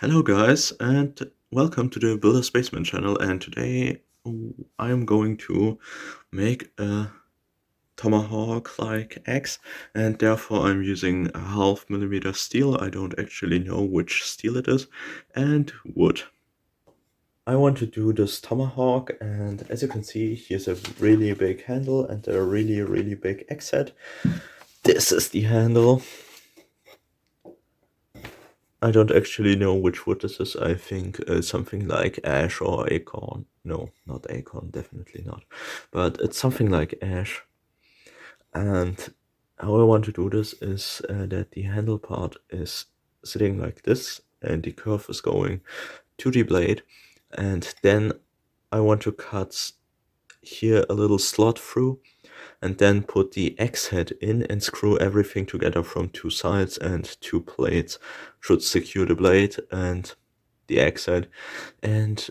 Hello guys, and welcome to the Builder Spaceman channel, and today I'm going to make a tomahawk like axe, and therefore I'm using a 0.5 mm steel. I don't actually know which steel it is, and wood. I want to do this tomahawk, and as you can see, here's a really big handle and a really big axe head. This is the handle. I don't actually know which wood this is. I think something like ash or acorn. No, not acorn, definitely not. But it's something like ash. And how I want to do this is that the handle part is sitting like this and the curve is going to the blade. And then I want to cut here a little slot through and then put the axe head in and screw everything together from two sides, and two plates should secure the blade and the axe head and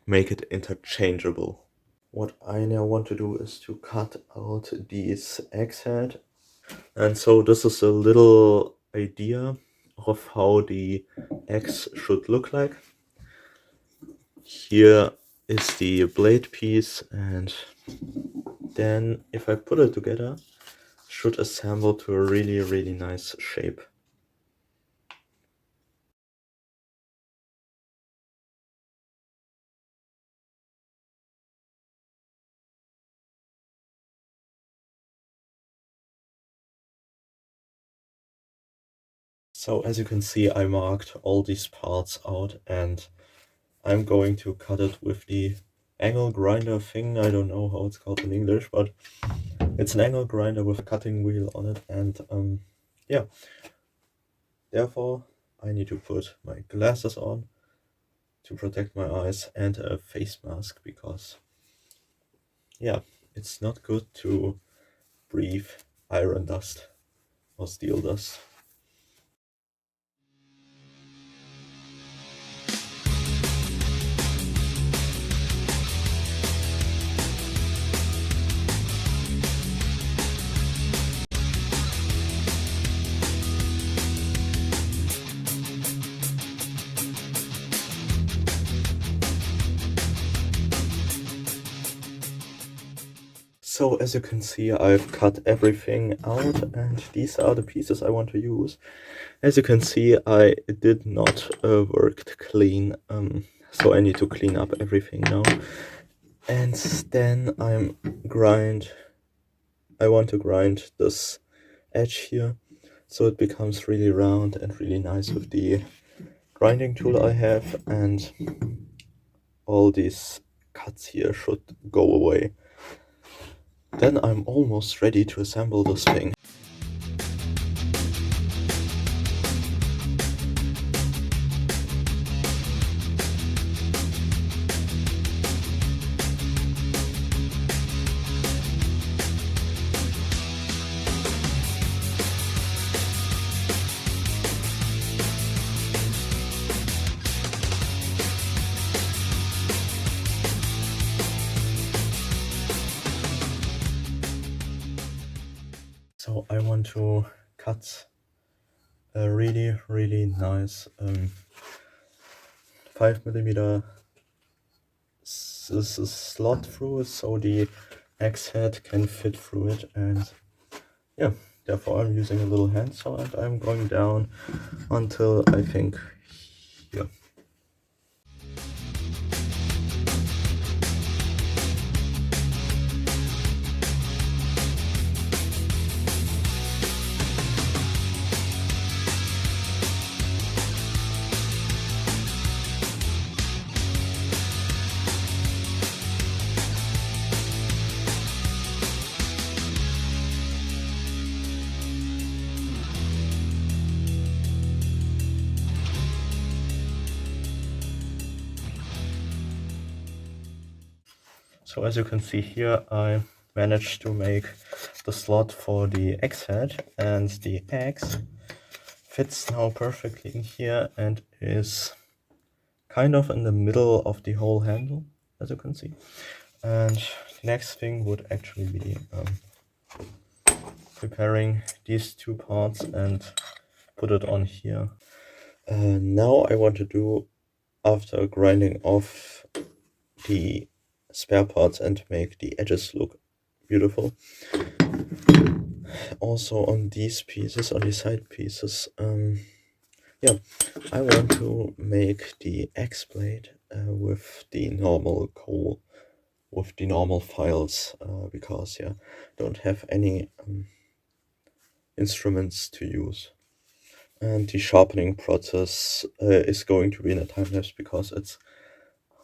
make it interchangeable. What I now want to do is to cut out these axe head, and so this is a little idea of how the axe should look like. Here is the blade piece, and then if I put it together, should assemble to a really nice shape. So as you can see, I marked all these parts out, and I'm going to cut it with the angle grinder thing. I don't know how it's called in English, but it's an angle grinder with a cutting wheel on it, and yeah. Therefore, I need to put my glasses on to protect my eyes and a face mask, because yeah, it's not good to breathe iron dust or steel dust. So as you can see, I've cut everything out, and these are the pieces I want to use. As you can see, I did not work clean, so I need to clean up everything now. And then I want to grind this edge here, so it becomes really round and really nice with the grinding tool I have, and all these cuts here should go away. Then I'm almost ready to assemble this thing. So I want to cut a really nice 5mm slot through it, so the axe head can fit through it, and yeah, therefore I'm using a little handsaw, and I'm going down until I think here. So as you can see here, I managed to make the slot for the axe head, and the axe fits now perfectly in here and is kind of in the middle of the whole handle, as you can see. And the next thing would actually be preparing these two parts and put it on here. Now I want to do, after grinding off the spare parts and make the edges look beautiful, also on these pieces, on the side pieces, yeah, I want to make the X blade with the normal coal, with the normal files, because yeah, don't have any instruments to use. And the sharpening process is going to be in a time lapse because it's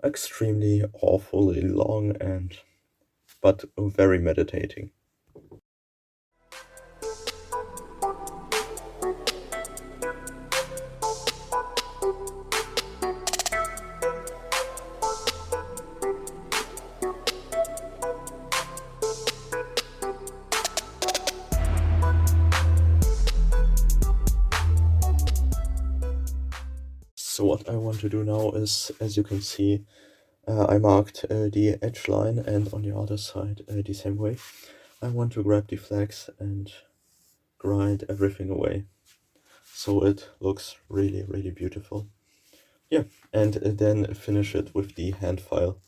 extremely awfully long and but very meditating. So what I want to do now is, as you can see, I marked the edge line, and on the other side the same way. I want to grab the flags and grind everything away, so it looks really, really beautiful. Yeah, and then finish it with the hand file.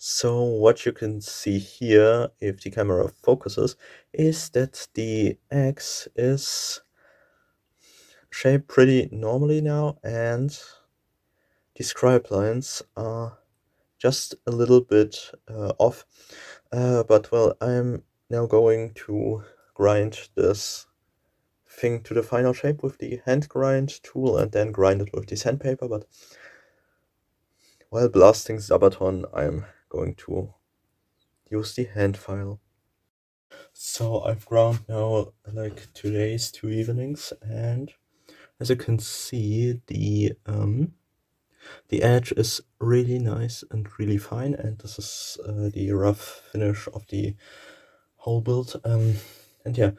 So what you can see here, if the camera focuses, is that the X is shaped pretty normally now, and the scribe lines are just a little bit off. But well, I'm now going to grind this thing to the final shape with the hand grind tool and then grind it with the sandpaper. But while blasting Sabaton, I'm going to use the hand file. So I've ground now like 2 days, 2 evenings, and as you can see, the edge is really nice and really fine, and this is the rough finish of the whole build. And yeah,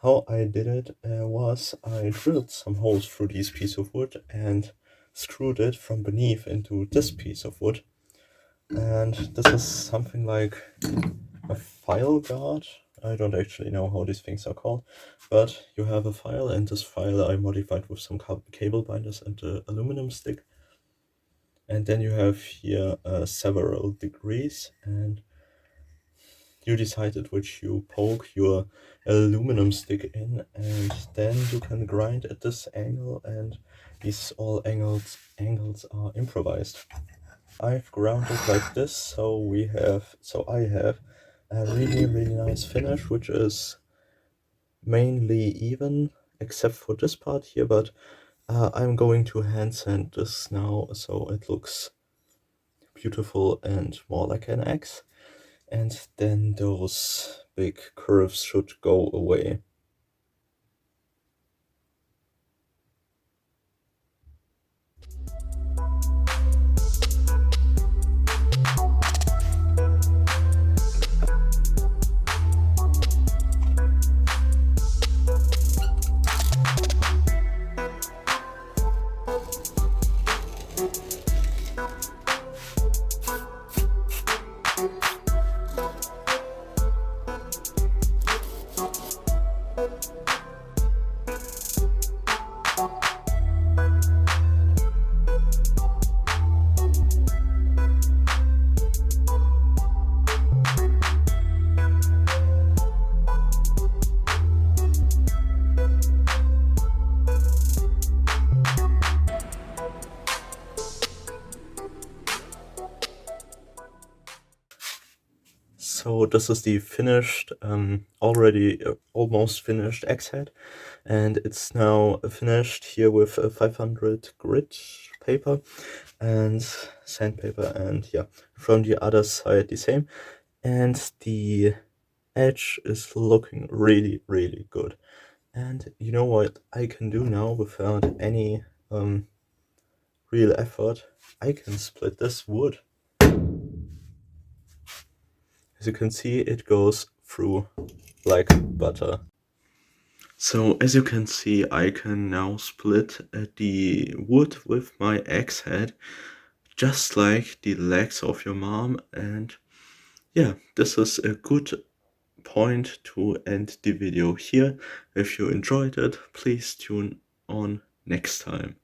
how I did it was I drilled some holes through this piece of wood and screwed it from beneath into this piece of wood. And this is something like a file guard. I don't actually know how these things are called, but you have a file, and this file I modified with some cable binders and the aluminum stick. And then you have here several degrees, and you decided which you poke your aluminum stick in, and then you can grind at this angle, and these all angles are improvised. I've ground it like this, so I have a really, really nice finish, which is mainly even, except for this part here, but I'm going to hand sand this now, so it looks beautiful and more like an X, and then those big curves should go away. So this is the finished, already almost finished X head, and it's now finished here with a 500 grit paper and sandpaper, and yeah, from the other side the same, and the edge is looking really, really good. And you know what I can do now without any real effort, I can split this wood. As you can see, it goes through like butter. So as you can see, I can now split the wood with my axe head, just like the legs of your mom. And yeah, this is a good point to end the video here. If you enjoyed it, please tune on next time.